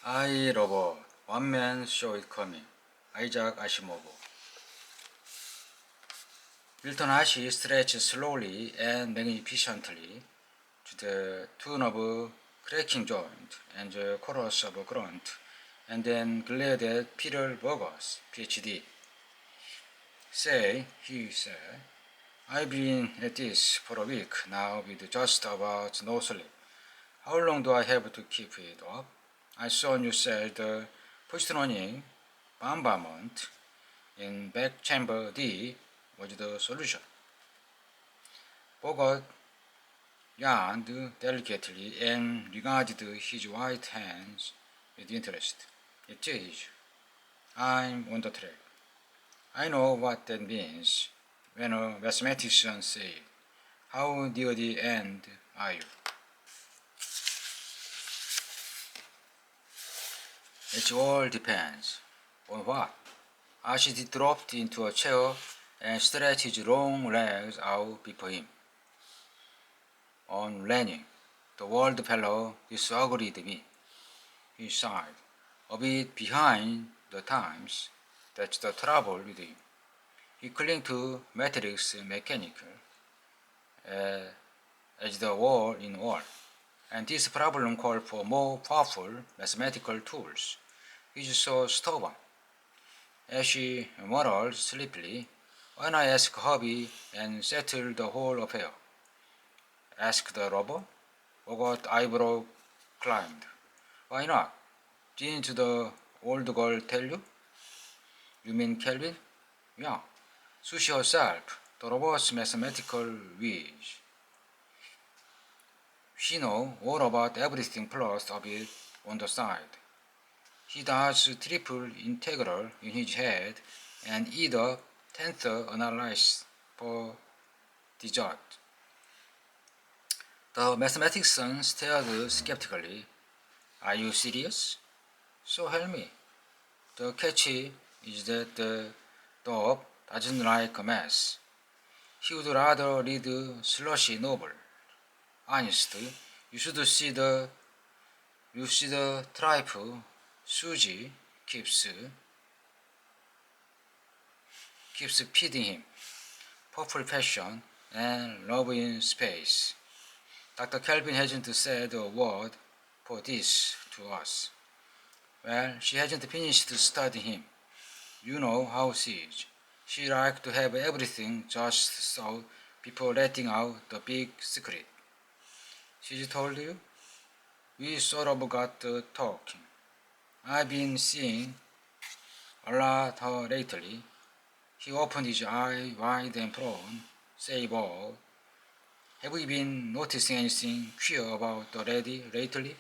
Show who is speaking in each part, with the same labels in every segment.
Speaker 1: I Robot, One Man Show It Coming, 아이작 아시모브. Milton Ashi stretched slowly and magnificently to the tune of a cracking joint and the chorus of a grunt, and then glared at Peter Burgos, PhD. Say, he said, I've been at this for a week now with just about no sleep. How long do I have to keep it up? I saw you said the positioning bombardment in back chamber D was the solution. Bogart yawned delicately and regarded his white hands with interest. It is. I'm on the track. I know what that means when a mathematician says, how near the end are you? It all depends. On what? Ashit dropped into a chair and stretched his long legs out before him. On landing, the old fellow disagreed me. He sighed, a bit behind the times. That's the trouble with him. He clung to matrix mechanical as the all in all. And this problem called for more powerful mathematical tools. He's so stubborn. As she muttered sleepily, why not ask Hobby and settle the whole affair? Asked the robot. Bogart eyebrow climbed. Why not? Didn't the old girl tell you? You mean Kelvin? Yeah. Sushi herself, the robot's mathematical whiz. She knows all about everything plus a bit on the side. He does triple integral in his head and either tensor analysis for dessert. The mathematician stared skeptically. Are you serious? So help me. The catch is that the dog doesn't like math. He would rather read slushy novel. Honestly, you should see the tripe Susie keeps feeding him. Purple passion and love in space. Dr. Kelvin hasn't said a word for this to us. Well, she hasn't finished studying him. You know how she is. She likes to have everything just so before letting out the big secret. She told you? We sort of got talking. I've been seeing a lot her lately. He opened his eye wide and proud. Say, Bob, have you been noticing anything queer about the lady lately?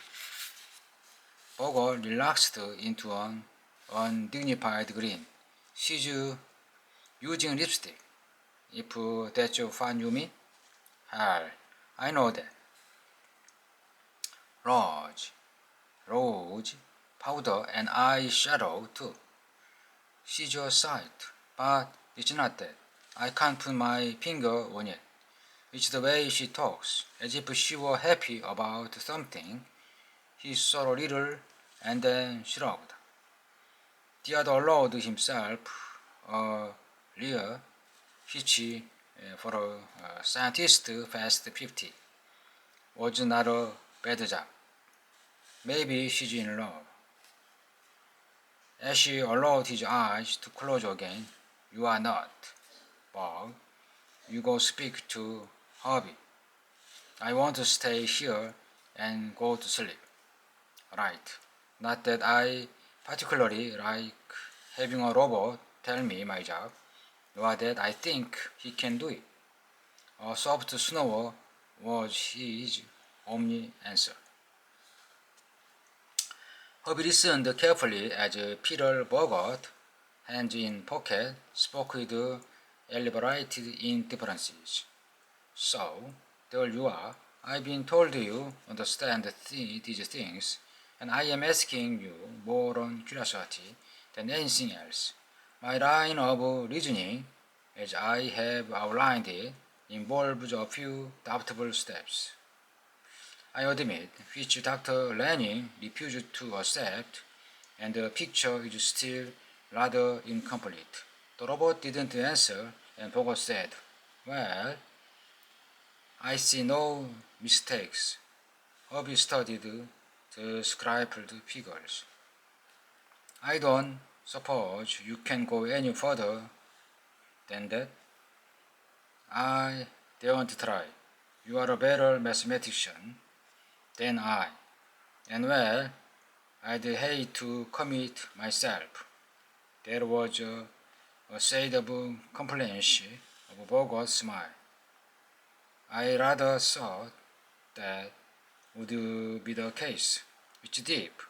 Speaker 1: Bogart relaxed into an undignified grin. She's using lipstick, if that's what you mean. Hell, I know that. Rose, powder and eyeshadow too. She's your sight, but it's not that. I can't put my finger on it. It's the way she talks, as if she were happy about something. He saw a little and then shrugged. The other allowed himself a real hitch for a scientist past 50. Was not a bad job. Maybe she's in love. As she allowed his eyes to close again, you are not, Bob. You go speak to Hobby. I want to stay here and go to sleep. Right. Not that I particularly like having a robot tell me my job, nor that I think he can do it. A soft snorer was his only answer. Hobby listened carefully as Peter Bogart, hands in pocket, spoke with elaborated indifferences. So, there you are. I've been told you understand these things, and I am asking you more on curiosity than anything else. My line of reasoning, as I have outlined it, involves a few doubtful steps. I admit, which Dr. Lanning refused to accept, and the picture is still rather incomplete. The robot didn't answer, and Bogart said, "Well, I see no mistakes." Hobby studied the scribbled figures. "I don't suppose you can go any further than that?" "I daren't try. You are a better mathematician than I, and well, I'd hate to commit myself." There was a shade of complacency of Bogart's smile. "I rather thought that would be the case. It's deep.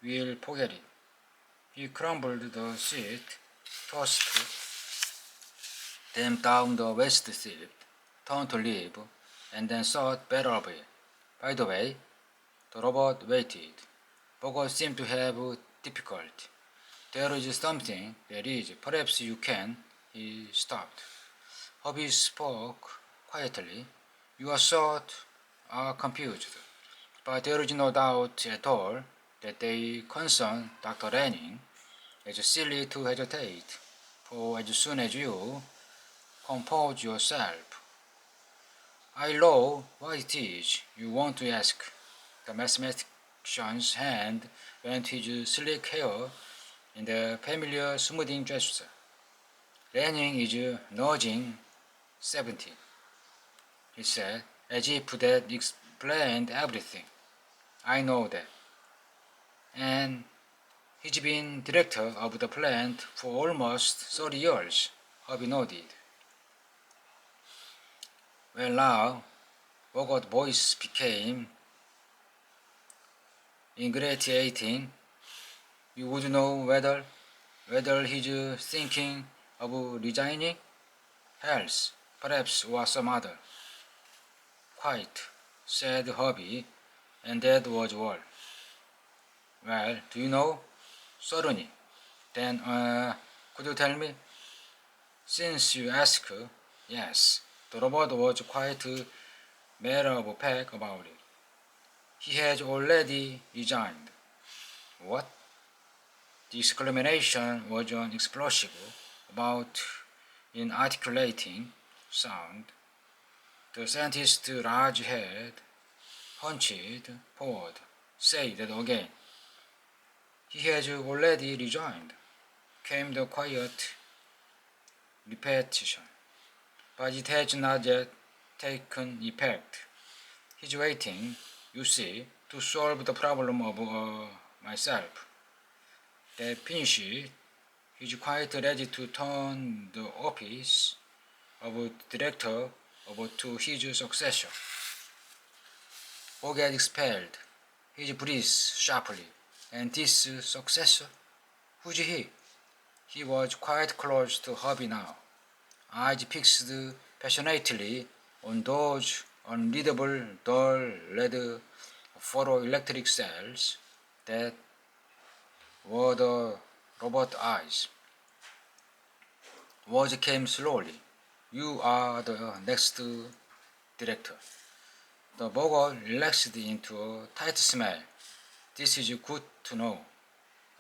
Speaker 1: We'll forget it." He crumbled the sheet, tossed them down the waste sheet, turned to leave, and then thought better of it. "By the way," the robot waited. Bogart seemed to have difficulty. "There is something, that is, perhaps you can." He stopped. Hobby spoke quietly. "Your thoughts are confused, but there is no doubt at all that they concern Dr. Lanning. It's silly to hesitate, for as soon as you compose yourself, I know what it is you want to ask." The mathematician's hand went to his sleek hair in the familiar smoothing gesture. "Lanning is nudging 70, he said, as if that explained everything. "I know that. And he's been director of the plant for almost 30 years, Hobby nodded. "Well now," Bogart's voice became ingratiating, "you would know whether he's thinking of resigning? Health, perhaps, or some other." "Quite," said Hobby, and that was all. "Well, do you know?" "Certainly." "Then, could you tell me?" "Since you ask, yes." The robot was quite matter of fact about it. "He has already resigned." "What?" The exclamation was an explosive, about inarticulating sound. The scientist's large head hunched forward. "Say that again." "He has already resigned," came the quiet repetition. "But it has not yet taken effect. He's waiting, you see, to solve the problem of myself." That finished, he's quite ready to turn the office of director over to his successor. Bogart expelled. He breathed sharply. "And this successor? Who's he?" He was quite close to Hobby now, eyes fixed passionately on those unreadable, dull red photoelectric cells that were the robot eyes. Words came slowly. "You are the next director." The Bogart relaxed into a tight smile. "This is good to know.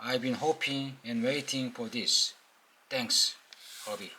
Speaker 1: I've been hoping and waiting for this. Thanks, Hobby."